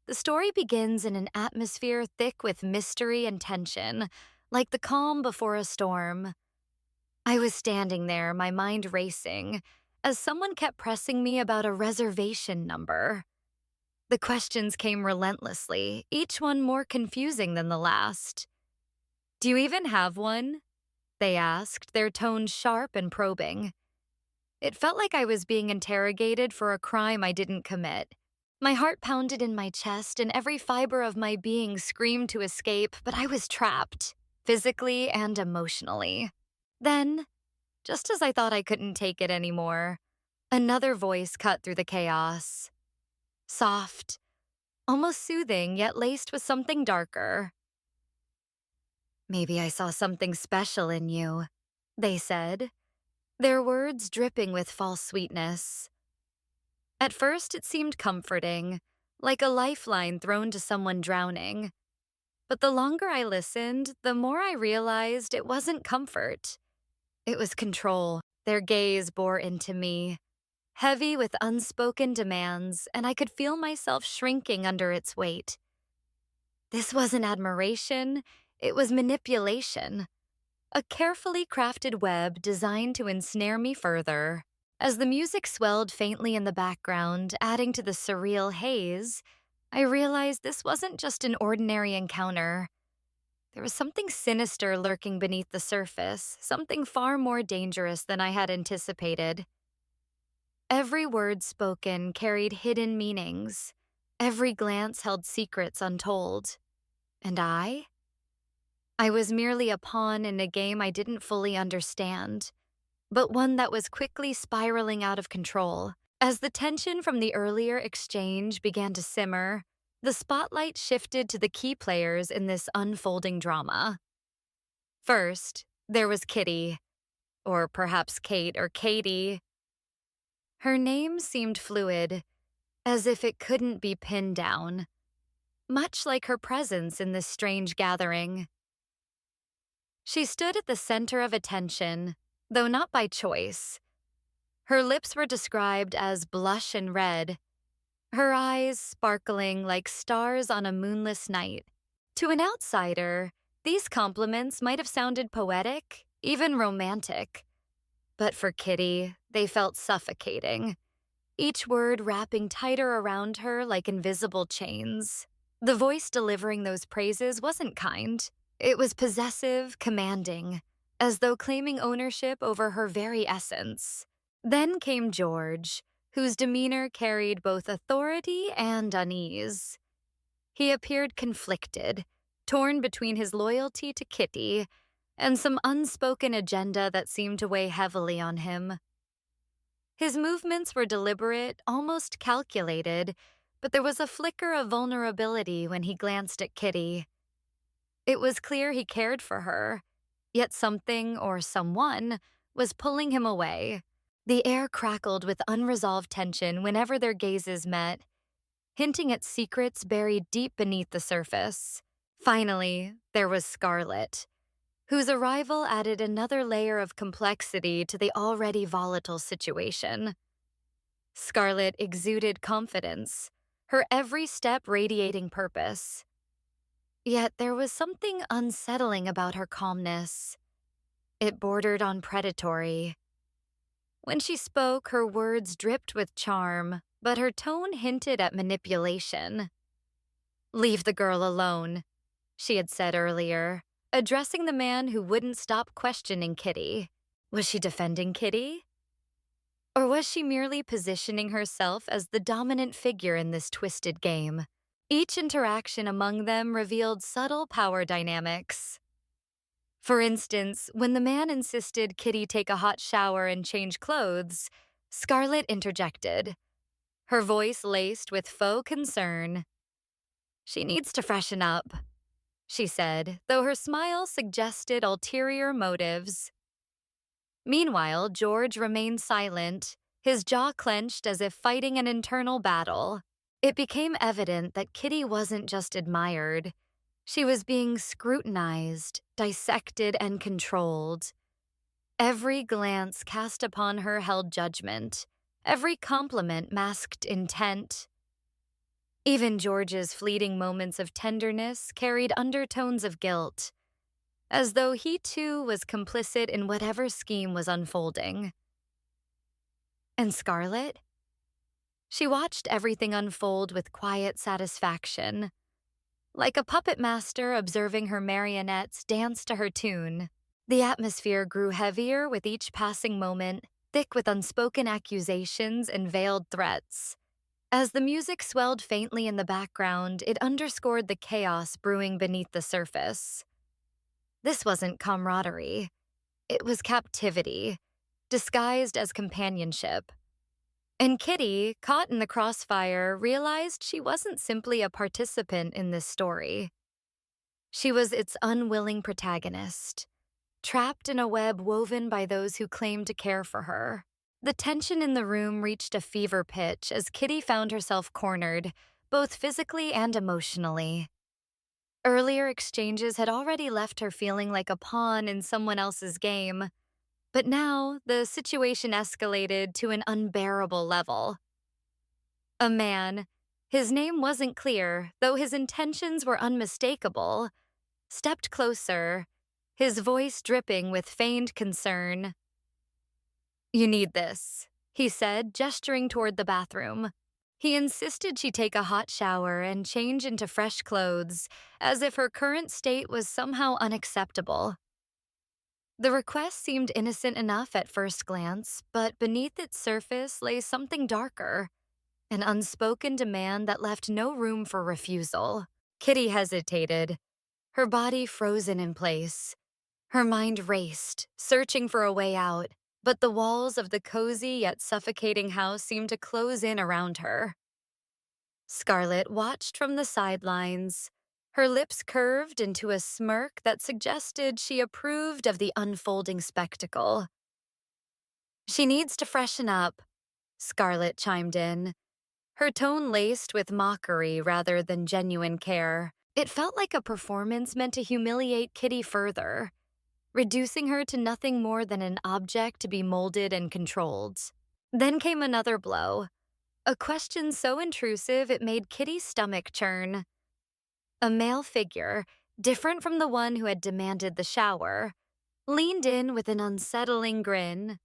The story begins in an atmosphere thick with mystery and tension, like the calm before a storm. I was standing there, my mind racing, as someone kept pressing me about a reservation number. The questions came relentlessly, each one more confusing than the last. "Do you even have one?" they asked, their tone sharp and probing. It felt like I was being interrogated for a crime I didn't commit. My heart pounded in my chest, and every fiber of my being screamed to escape, but I was trapped, physically and emotionally. Then, just as I thought I couldn't take it anymore, another voice cut through the chaos. Soft, almost soothing, yet laced with something darker. "Maybe I saw something special in you," they said, their words dripping with false sweetness. At first, it seemed comforting, like a lifeline thrown to someone drowning. But the longer I listened, the more I realized it wasn't comfort. It was control. Their gaze bore into me, heavy with unspoken demands, and I could feel myself shrinking under its weight. This wasn't admiration, it was manipulation. A carefully crafted web designed to ensnare me further. As the music swelled faintly in the background, adding to the surreal haze, I realized this wasn't just an ordinary encounter. There was something sinister lurking beneath the surface, something far more dangerous than I had anticipated. Every word spoken carried hidden meanings. Every glance held secrets untold. And I was merely a pawn in a game I didn't fully understand, but one that was quickly spiraling out of control. As the tension from the earlier exchange began to simmer, the spotlight shifted to the key players in this unfolding drama. First, there was Kitty, or perhaps Kate or Katie. Her name seemed fluid, as if it couldn't be pinned down, much like her presence in this strange gathering. She stood at the center of attention, though not by choice. Her lips were described as blush and red, her eyes sparkling like stars on a moonless night. To an outsider, these compliments might have sounded poetic, even romantic. But for Kitty, they felt suffocating, each word wrapping tighter around her like invisible chains. The voice delivering those praises wasn't kind. It was possessive, commanding, as though claiming ownership over her very essence. Then came George, whose demeanor carried both authority and unease. He appeared conflicted, torn between his loyalty to Kitty and some unspoken agenda that seemed to weigh heavily on him. His movements were deliberate, almost calculated, but there was a flicker of vulnerability when he glanced at Kitty. It was clear he cared for her, yet something or someone was pulling him away. The air crackled with unresolved tension whenever their gazes met, hinting at secrets buried deep beneath the surface. Finally, there was Scarlet, whose arrival added another layer of complexity to the already volatile situation. Scarlet exuded confidence, her every step radiating purpose. Yet there was something unsettling about her calmness. It bordered on predatory. When she spoke, her words dripped with charm, but her tone hinted at manipulation. "Leave the girl alone," she had said earlier, addressing the man who wouldn't stop questioning Kitty. Was she defending Kitty? Or was she merely positioning herself as the dominant figure in this twisted game? Each interaction among them revealed subtle power dynamics. For instance, when the man insisted Kitty take a hot shower and change clothes, Scarlet interjected, her voice laced with faux concern. "She needs to freshen up," she said, though her smile suggested ulterior motives. Meanwhile, George remained silent, his jaw clenched as if fighting an internal battle. It became evident that Kitty wasn't just admired. She was being scrutinized, dissected, and controlled. Every glance cast upon her held judgment. Every compliment masked intent. Even George's fleeting moments of tenderness carried undertones of guilt, as though he too was complicit in whatever scheme was unfolding. And Scarlett? She watched everything unfold with quiet satisfaction, like a puppet master observing her marionettes dance to her tune. The atmosphere grew heavier with each passing moment, thick with unspoken accusations and veiled threats. As the music swelled faintly in the background, it underscored the chaos brewing beneath the surface. This wasn't camaraderie. It was captivity, disguised as companionship. And Kitty, caught in the crossfire, realized she wasn't simply a participant in this story. She was its unwilling protagonist, trapped in a web woven by those who claimed to care for her. The tension in the room reached a fever pitch as Kitty found herself cornered, both physically and emotionally. Earlier exchanges had already left her feeling like a pawn in someone else's game, but now the situation escalated to an unbearable level. A man, his name wasn't clear, though his intentions were unmistakable, stepped closer, his voice dripping with feigned concern. "You need this," he said, gesturing toward the bathroom. He insisted she take a hot shower and change into fresh clothes, as if her current state was somehow unacceptable. The request seemed innocent enough at first glance, but beneath its surface lay something darker, an unspoken demand that left no room for refusal. Kitty hesitated, her body frozen in place. Her mind raced, searching for a way out, but the walls of the cozy yet suffocating house seemed to close in around her. Scarlett watched from the sidelines, her lips curved into a smirk that suggested she approved of the unfolding spectacle. "She needs to freshen up," Scarlett chimed in, her tone laced with mockery rather than genuine care. It felt like a performance meant to humiliate Kitty further, reducing her to nothing more than an object to be molded and controlled. Then came another blow, a question so intrusive it made Kitty's stomach churn. A male figure, different from the one who had demanded the shower, leaned in with an unsettling grin.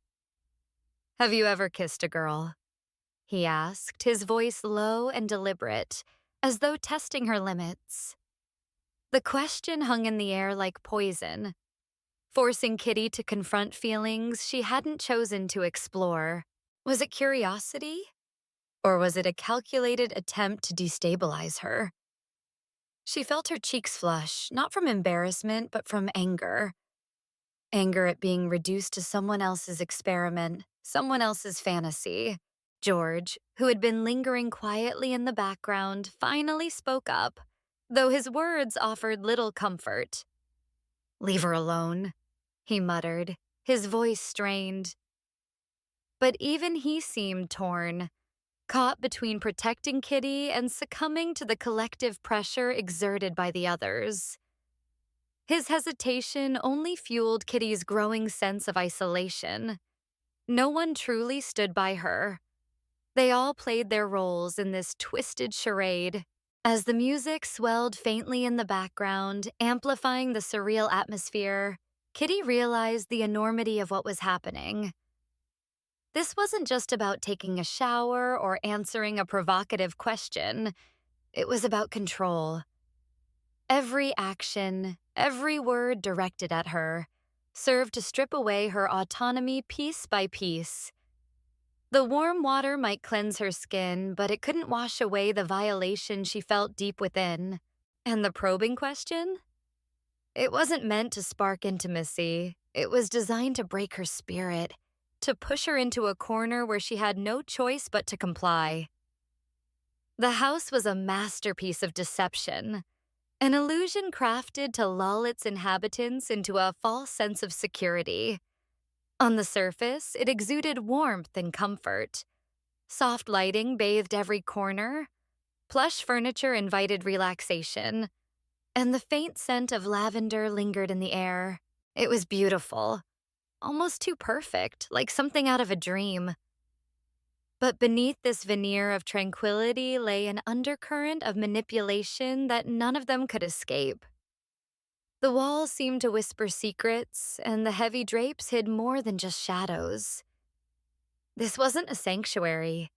"Have you ever kissed a girl?" he asked, his voice low and deliberate, as though testing her limits. The question hung in the air like poison, forcing Kitty to confront feelings she hadn't chosen to explore. Was it curiosity? Or was it a calculated attempt to destabilize her? She felt her cheeks flush, not from embarrassment, but from anger. Anger at being reduced to someone else's experiment, someone else's fantasy. George, who had been lingering quietly in the background, finally spoke up, though his words offered little comfort. "Leave her alone," he muttered, his voice strained. But even he seemed torn, caught between protecting Kitty and succumbing to the collective pressure exerted by the others. His hesitation only fueled Kitty's growing sense of isolation. No one truly stood by her. They all played their roles in this twisted charade. As the music swelled faintly in the background, amplifying the surreal atmosphere, Kitty realized the enormity of what was happening. This wasn't just about taking a shower or answering a provocative question. It was about control. Every action, every word directed at her, served to strip away her autonomy piece by piece. The warm water might cleanse her skin, but it couldn't wash away the violation she felt deep within. And the probing question? It wasn't meant to spark intimacy. It was designed to break her spirit, to push her into a corner where she had no choice but to comply. The house was a masterpiece of deception, an illusion crafted to lull its inhabitants into a false sense of security. On the surface, it exuded warmth and comfort. Soft lighting bathed every corner, plush furniture invited relaxation, and the faint scent of lavender lingered in the air. It was beautiful, almost too perfect, like something out of a dream. But beneath this veneer of tranquility lay an undercurrent of manipulation that none of them could escape. The walls seemed to whisper secrets, and the heavy drapes hid more than just shadows. This wasn't a sanctuary.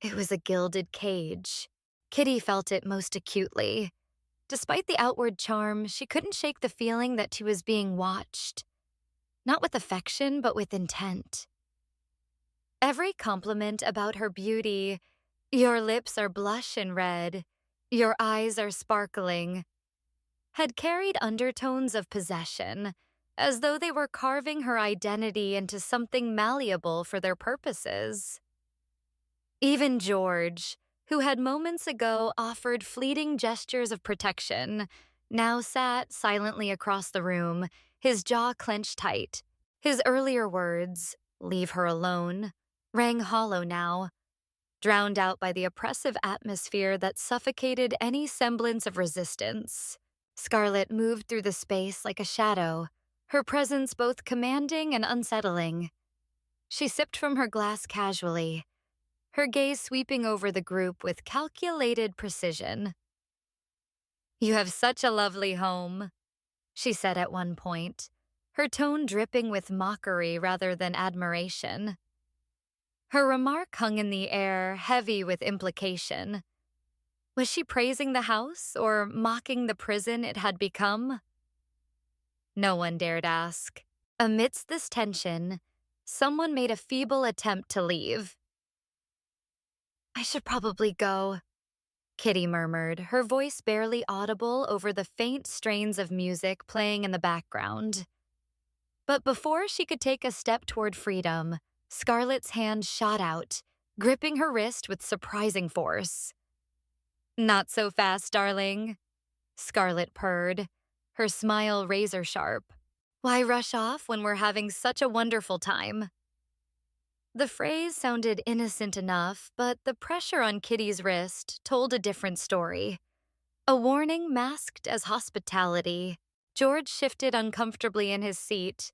It was a gilded cage. Kitty felt it most acutely. Despite the outward charm, she couldn't shake the feeling that she was being watched. Not with affection, but with intent. Every compliment about her beauty, "Your lips are blush and red, your eyes are sparkling," had carried undertones of possession, as though they were carving her identity into something malleable for their purposes. Even George, who had moments ago offered fleeting gestures of protection, now sat silently across the room, his jaw clenched tight. His earlier words, "Leave her alone," rang hollow now, drowned out by the oppressive atmosphere that suffocated any semblance of resistance. Scarlet moved through the space like a shadow, her presence both commanding and unsettling. She sipped from her glass casually, her gaze sweeping over the group with calculated precision. "You have such a lovely home," she said at one point, her tone dripping with mockery rather than admiration. Her remark hung in the air, heavy with implication. Was she praising the house or mocking the prison it had become? No one dared ask. Amidst this tension, someone made a feeble attempt to leave. "I should probably go," Kitty murmured, her voice barely audible over the faint strains of music playing in the background. But before she could take a step toward freedom, Scarlet's hand shot out, gripping her wrist with surprising force. "Not so fast, darling," Scarlet purred, her smile razor-sharp. "Why rush off when we're having such a wonderful time?" The phrase sounded innocent enough, but the pressure on Kitty's wrist told a different story. A warning masked as hospitality. George shifted uncomfortably in his seat,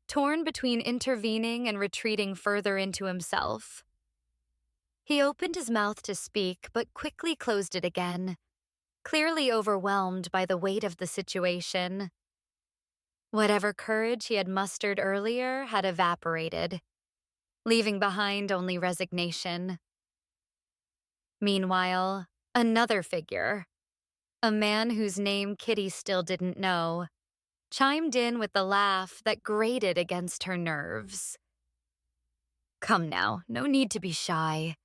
torn between intervening and retreating further into himself. He opened his mouth to speak, but quickly closed it again, clearly overwhelmed by the weight of the situation. Whatever courage he had mustered earlier had evaporated, leaving behind only resignation. Meanwhile, another figure, a man whose name Kitty still didn't know, chimed in with the laugh that grated against her nerves. "Come now, no need to be shy,"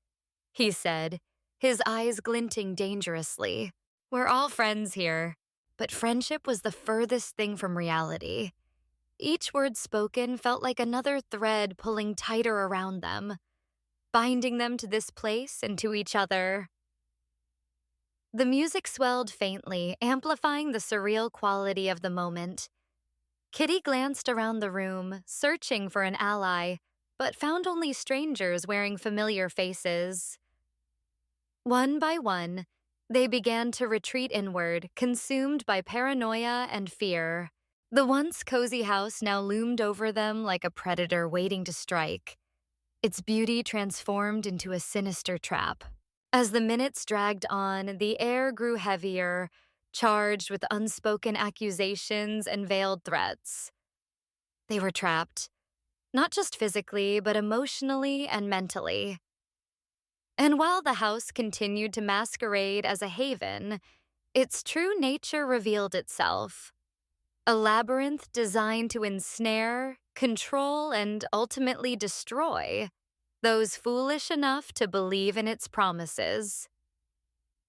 he said, his eyes glinting dangerously. "We're all friends here." But friendship was the furthest thing from reality. Each word spoken felt like another thread pulling tighter around them, binding them to this place and to each other. The music swelled faintly, amplifying the surreal quality of the moment. Kitty glanced around the room, searching for an ally, but found only strangers wearing familiar faces. One by one, they began to retreat inward, consumed by paranoia and fear. The once cozy house now loomed over them like a predator waiting to strike, its beauty transformed into a sinister trap. As the minutes dragged on, the air grew heavier, charged with unspoken accusations and veiled threats. They were trapped, not just physically, but emotionally and mentally. And while the house continued to masquerade as a haven, its true nature revealed itself. A labyrinth designed to ensnare, control, and ultimately destroy those foolish enough to believe in its promises.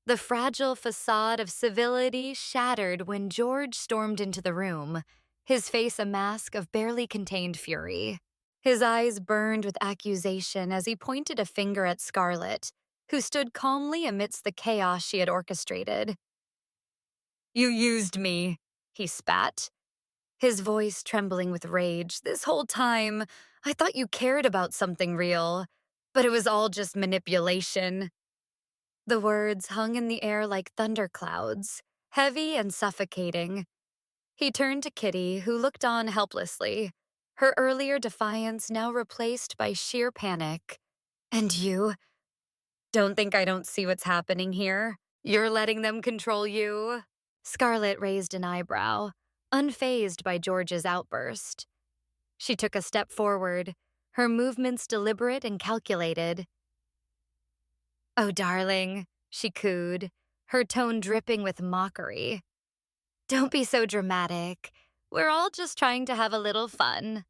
The fragile facade of civility shattered when George stormed into the room, his face a mask of barely contained fury. His eyes burned with accusation as he pointed a finger at Scarlet, who stood calmly amidst the chaos she had orchestrated. "You used me," he spat, his voice trembling with rage. "This whole time, I thought you cared about something real, but it was all just manipulation." The words hung in the air like thunderclouds, heavy and suffocating. He turned to Kitty, who looked on helplessly, her earlier defiance now replaced by sheer panic. And you? Don't think I don't see what's happening here? You're letting them control you? Scarlett raised an eyebrow, unfazed by George's outburst. She took a step forward, her movements deliberate and calculated. "Oh, darling," she cooed, her tone dripping with mockery. "Don't be so dramatic. We're all just trying to have a little fun."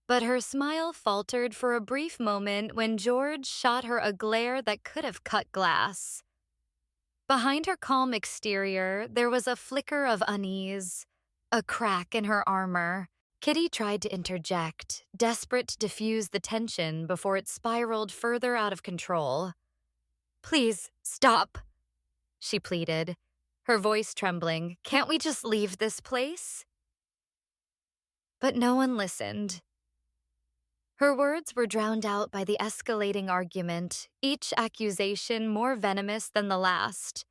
But her smile faltered for a brief moment when George shot her a glare that could have cut glass. Behind her calm exterior, there was a flicker of unease, a crack in her armor. Kitty tried to interject, desperate to diffuse the tension before it spiraled further out of control. "Please, stop," she pleaded, her voice trembling. "Can't we just leave this place?" But no one listened. Her words were drowned out by the escalating argument, each accusation more venomous than the last.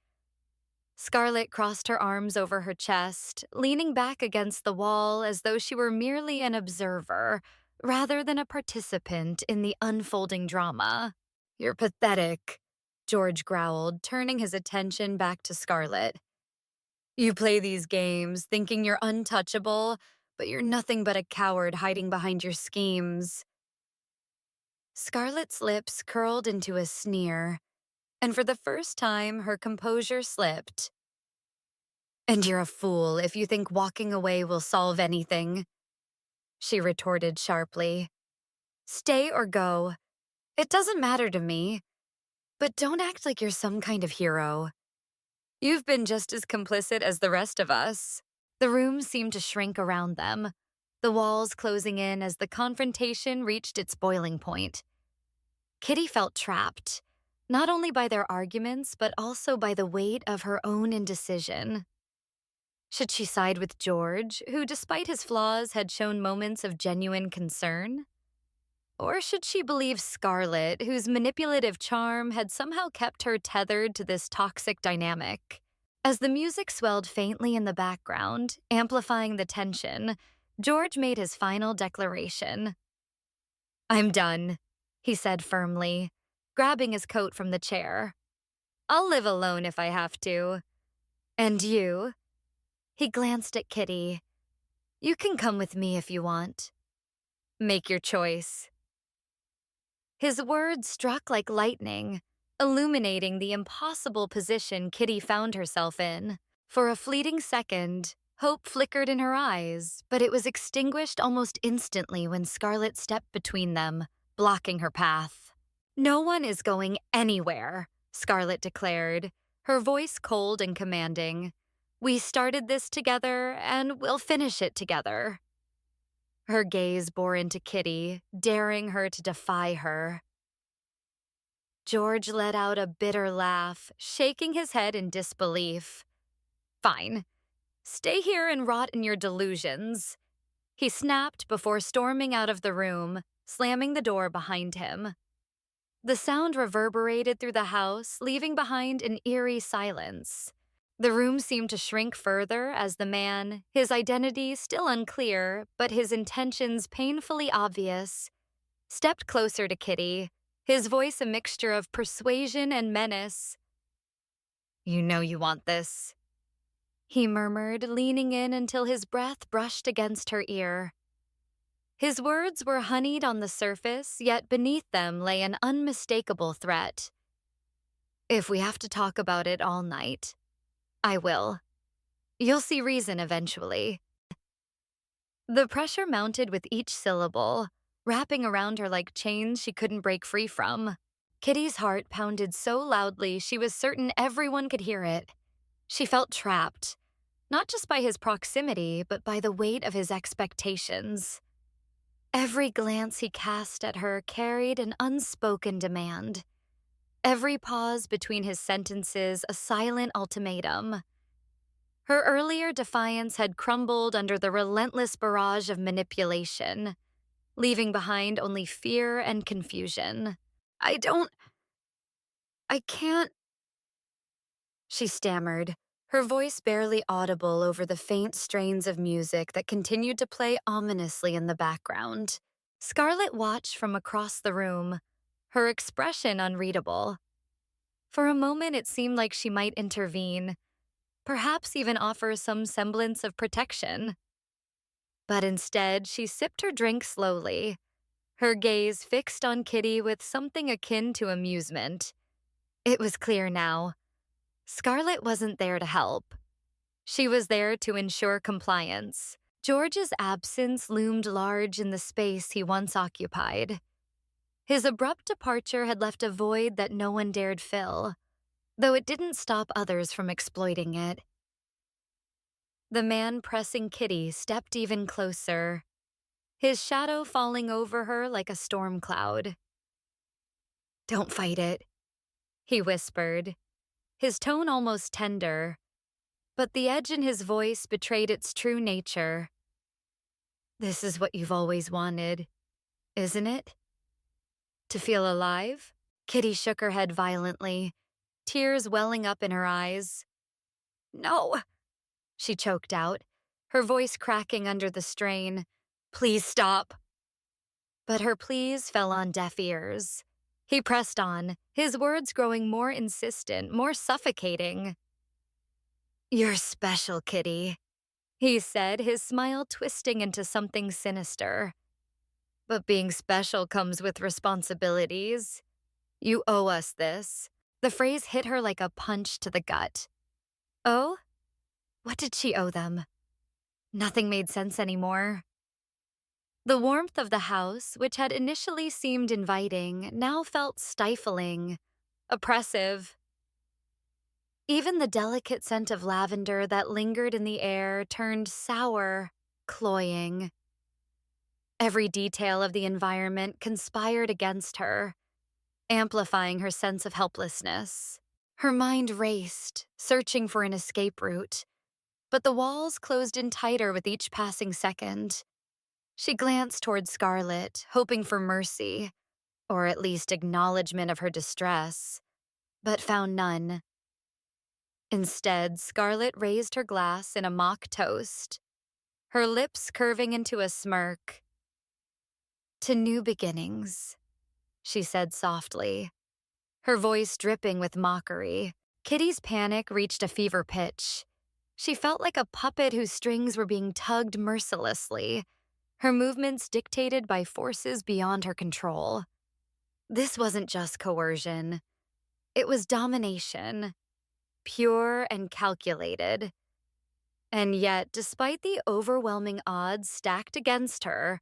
Scarlett crossed her arms over her chest, leaning back against the wall as though she were merely an observer, rather than a participant in the unfolding drama. "You're pathetic," George growled, turning his attention back to Scarlett. "You play these games, thinking you're untouchable, but you're nothing but a coward hiding behind your schemes." Scarlett's lips curled into a sneer, and for the first time her composure slipped. "And you're a fool if you think walking away will solve anything," she retorted sharply. "Stay or go. It doesn't matter to me. But don't act like you're some kind of hero. You've been just as complicit as the rest of us." The room seemed to shrink around them, the walls closing in as the confrontation reached its boiling point. Kitty felt trapped, not only by their arguments, but also by the weight of her own indecision. Should she side with George, who, despite his flaws, had shown moments of genuine concern? Or should she believe Scarlett, whose manipulative charm had somehow kept her tethered to this toxic dynamic? As the music swelled faintly in the background, amplifying the tension, George made his final declaration. "I'm done," he said firmly, grabbing his coat from the chair. "I'll live alone if I have to. And you?" He glanced at Kitty. "You can come with me if you want. Make your choice." His words struck like lightning, illuminating the impossible position Kitty found herself in. For a fleeting second, hope flickered in her eyes, but it was extinguished almost instantly when Scarlett stepped between them, blocking her path. "No one is going anywhere," Scarlett declared, her voice cold and commanding. "We started this together, and we'll finish it together." Her gaze bore into Kitty, daring her to defy her. George let out a bitter laugh, shaking his head in disbelief. "Fine. Stay here and rot in your delusions," he snapped before storming out of the room, slamming the door behind him. The sound reverberated through the house, leaving behind an eerie silence. The room seemed to shrink further as the man, his identity still unclear, but his intentions painfully obvious, stepped closer to Kitty, his voice a mixture of persuasion and menace. "You know you want this," he murmured, leaning in until his breath brushed against her ear. His words were honeyed on the surface, yet beneath them lay an unmistakable threat. "If we have to talk about it all night, I will. You'll see reason eventually." The pressure mounted with each syllable, wrapping around her like chains she couldn't break free from. Kitty's heart pounded so loudly she was certain everyone could hear it. She felt trapped, not just by his proximity, but by the weight of his expectations. Every glance he cast at her carried an unspoken demand. Every pause between his sentences a silent ultimatum. Her earlier defiance had crumbled under the relentless barrage of manipulation, leaving behind only fear and confusion. I can't," she stammered, her voice barely audible over the faint strains of music that continued to play ominously in the background. Scarlett watched from across the room, her expression unreadable. For a moment, it seemed like she might intervene, perhaps even offer some semblance of protection. But instead, she sipped her drink slowly, her gaze fixed on Kitty with something akin to amusement. It was clear now. Scarlett wasn't there to help. She was there to ensure compliance. George's absence loomed large in the space he once occupied. His abrupt departure had left a void that no one dared fill, though it didn't stop others from exploiting it. The man pressing Kitty stepped even closer, his shadow falling over her like a storm cloud. "Don't fight it," he whispered, his tone almost tender, but the edge in his voice betrayed its true nature. "This is what you've always wanted, isn't it? To feel alive?" Kitty shook her head violently, tears welling up in her eyes. "No," she choked out, her voice cracking under the strain. "Please stop." But her pleas fell on deaf ears. He pressed on, his words growing more insistent, more suffocating. "You're special, Kitty," he said, his smile twisting into something sinister. "But being special comes with responsibilities. You owe us this." The phrase hit her like a punch to the gut. Oh? What did she owe them? Nothing made sense anymore. The warmth of the house, which had initially seemed inviting, now felt stifling, oppressive. Even the delicate scent of lavender that lingered in the air turned sour, cloying. Every detail of the environment conspired against her, amplifying her sense of helplessness. Her mind raced, searching for an escape route, but the walls closed in tighter with each passing second. She glanced toward Scarlett, hoping for mercy, or at least acknowledgement of her distress, but found none. Instead, Scarlett raised her glass in a mock toast, her lips curving into a smirk. "To new beginnings," she said softly, her voice dripping with mockery. Kitty's panic reached a fever pitch. She felt like a puppet whose strings were being tugged mercilessly, her movements dictated by forces beyond her control. This wasn't just coercion. It was domination, pure and calculated. And yet, despite the overwhelming odds stacked against her,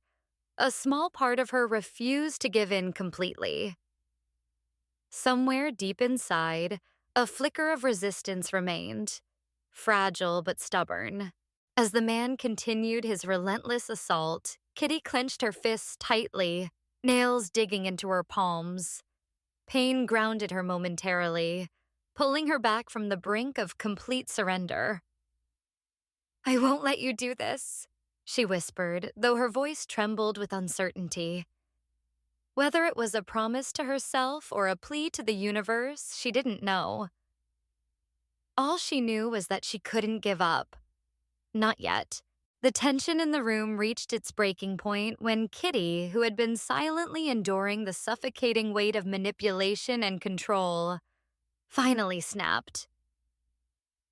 a small part of her refused to give in completely. Somewhere deep inside, a flicker of resistance remained, fragile but stubborn. As the man continued his relentless assault, Kitty clenched her fists tightly, nails digging into her palms. Pain grounded her momentarily, pulling her back from the brink of complete surrender. "I won't let you do this," she whispered, though her voice trembled with uncertainty. Whether it was a promise to herself or a plea to the universe, she didn't know. All she knew was that she couldn't give up. Not yet. The tension in the room reached its breaking point when Kitty, who had been silently enduring the suffocating weight of manipulation and control, finally snapped.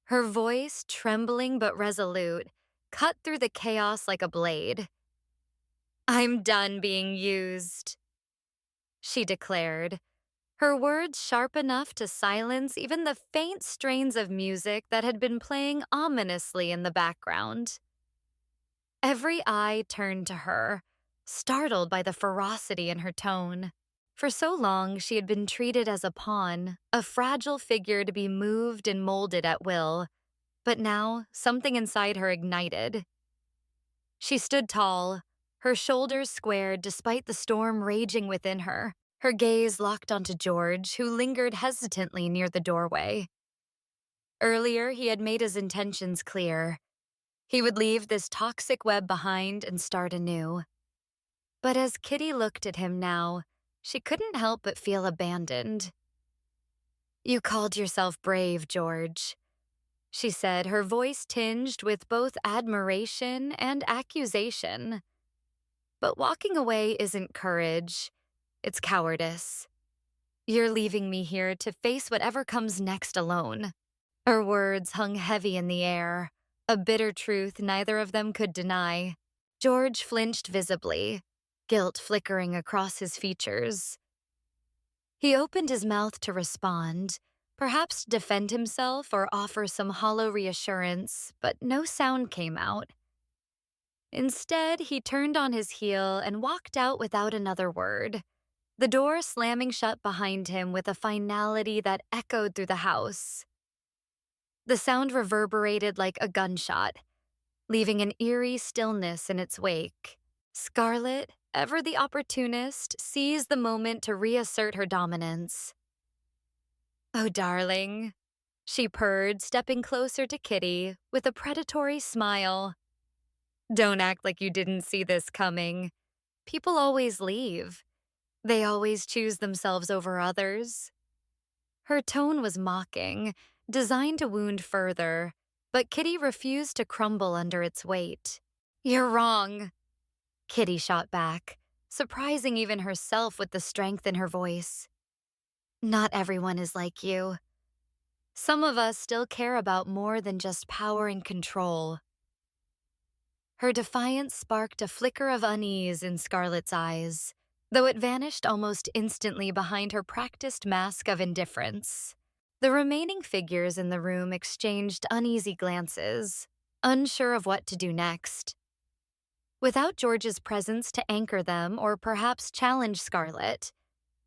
Her voice, trembling but resolute, cut through the chaos like a blade. "I'm done being used," she declared, her words sharp enough to silence even the faint strains of music that had been playing ominously in the background. Every eye turned to her, startled by the ferocity in her tone. For so long, she had been treated as a pawn, a fragile figure to be moved and molded at will. But now, something inside her ignited. She stood tall, her shoulders squared despite the storm raging within her, her gaze locked onto George, who lingered hesitantly near the doorway. Earlier, he had made his intentions clear. He would leave this toxic web behind and start anew. But as Kitty looked at him now, she couldn't help but feel abandoned. "You called yourself brave, George," she said, her voice tinged with both admiration and accusation. "But walking away isn't courage, it's cowardice." You're leaving me here to face whatever comes next alone. Her words hung heavy in the air, a bitter truth neither of them could deny. George flinched visibly, guilt flickering across his features. He opened his mouth to respond, perhaps defend himself or offer some hollow reassurance, but no sound came out. Instead, he turned on his heel and walked out without another word, the door slamming shut behind him with a finality that echoed through the house. The sound reverberated like a gunshot, leaving an eerie stillness in its wake. Scarlet, ever the opportunist, seized the moment to reassert her dominance. "Oh, darling," she purred, stepping closer to Kitty with a predatory smile. "Don't act like you didn't see this coming. People always leave. They always choose themselves over others." Her tone was mocking, designed to wound further, but Kitty refused to crumble under its weight. "You're wrong," Kitty shot back, surprising even herself with the strength in her voice. "Not everyone is like you. Some of us still care about more than just power and control." Her defiance sparked a flicker of unease in Scarlet's eyes, though it vanished almost instantly behind her practiced mask of indifference. The remaining figures in the room exchanged uneasy glances, unsure of what to do next. Without George's presence to anchor them or perhaps challenge Scarlet,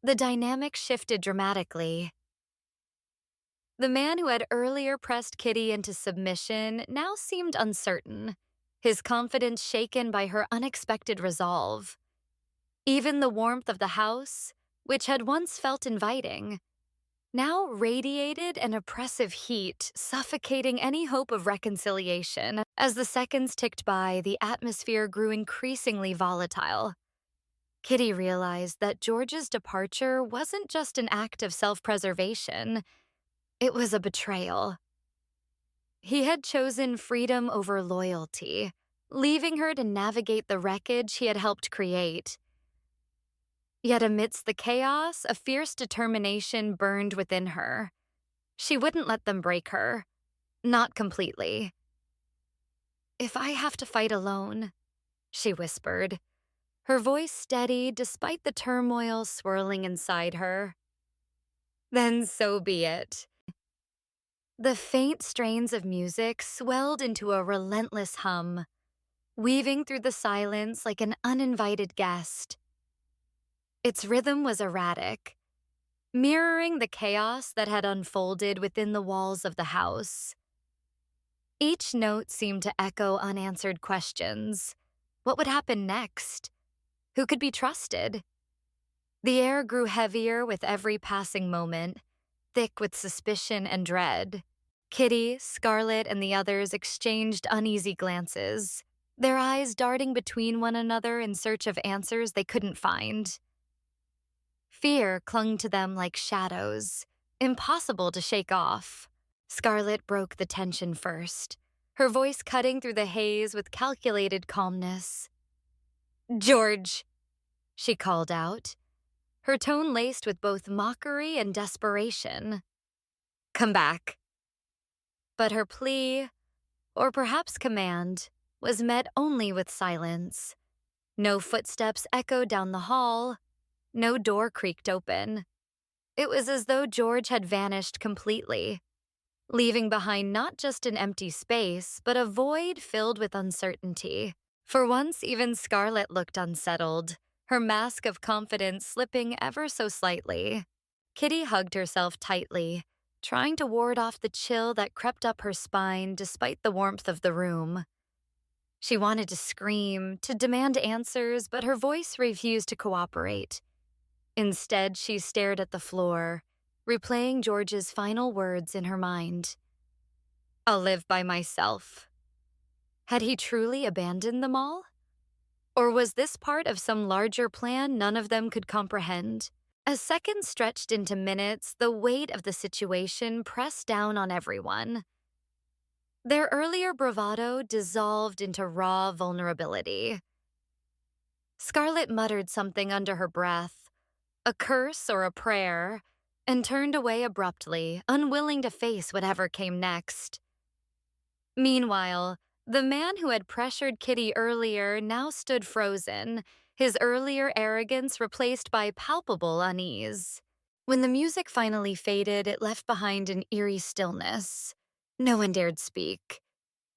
the dynamic shifted dramatically. The man who had earlier pressed Kitty into submission now seemed uncertain, his confidence shaken by her unexpected resolve. Even the warmth of the house, which had once felt inviting, now radiated an oppressive heat, suffocating any hope of reconciliation. As the seconds ticked by, the atmosphere grew increasingly volatile. Kitty realized that George's departure wasn't just an act of self-preservation, it was a betrayal. He had chosen freedom over loyalty, leaving her to navigate the wreckage he had helped create. Yet amidst the chaos, a fierce determination burned within her. She wouldn't let them break her. Not completely. "If I have to fight alone," she whispered, her voice steady despite the turmoil swirling inside her, "then so be it." The faint strains of music swelled into a relentless hum, weaving through the silence like an uninvited guest. Its rhythm was erratic, mirroring the chaos that had unfolded within the walls of the house. Each note seemed to echo unanswered questions. What would happen next? Who could be trusted? The air grew heavier with every passing moment, thick with suspicion and dread. Kitty, Scarlet, and the others exchanged uneasy glances, their eyes darting between one another in search of answers they couldn't find. Fear clung to them like shadows, impossible to shake off. Scarlet broke the tension first, her voice cutting through the haze with calculated calmness. "George," she called out, her tone laced with both mockery and desperation. "Come back." But her plea, or perhaps command, was met only with silence. No footsteps echoed down the hall. No door creaked open. It was as though George had vanished completely, leaving behind not just an empty space, but a void filled with uncertainty. For once, even Scarlet looked unsettled, her mask of confidence slipping ever so slightly. Kitty hugged herself tightly, trying to ward off the chill that crept up her spine despite the warmth of the room. She wanted to scream, to demand answers, but her voice refused to cooperate. Instead, she stared at the floor, replaying George's final words in her mind. "I'll live by myself." Had he truly abandoned them all? Or was this part of some larger plan none of them could comprehend? As seconds stretched into minutes, the weight of the situation pressed down on everyone. Their earlier bravado dissolved into raw vulnerability. Scarlet muttered something under her breath, a curse or a prayer, and turned away abruptly, unwilling to face whatever came next. Meanwhile, the man who had pressured Kitty earlier now stood frozen, his earlier arrogance replaced by palpable unease. When the music finally faded, it left behind an eerie stillness. No one dared speak.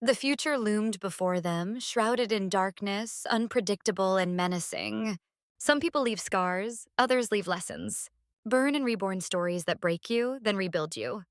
The future loomed before them, shrouded in darkness, unpredictable and menacing. Some people leave scars, others leave lessons. Burn and reborn stories that break you, then rebuild you.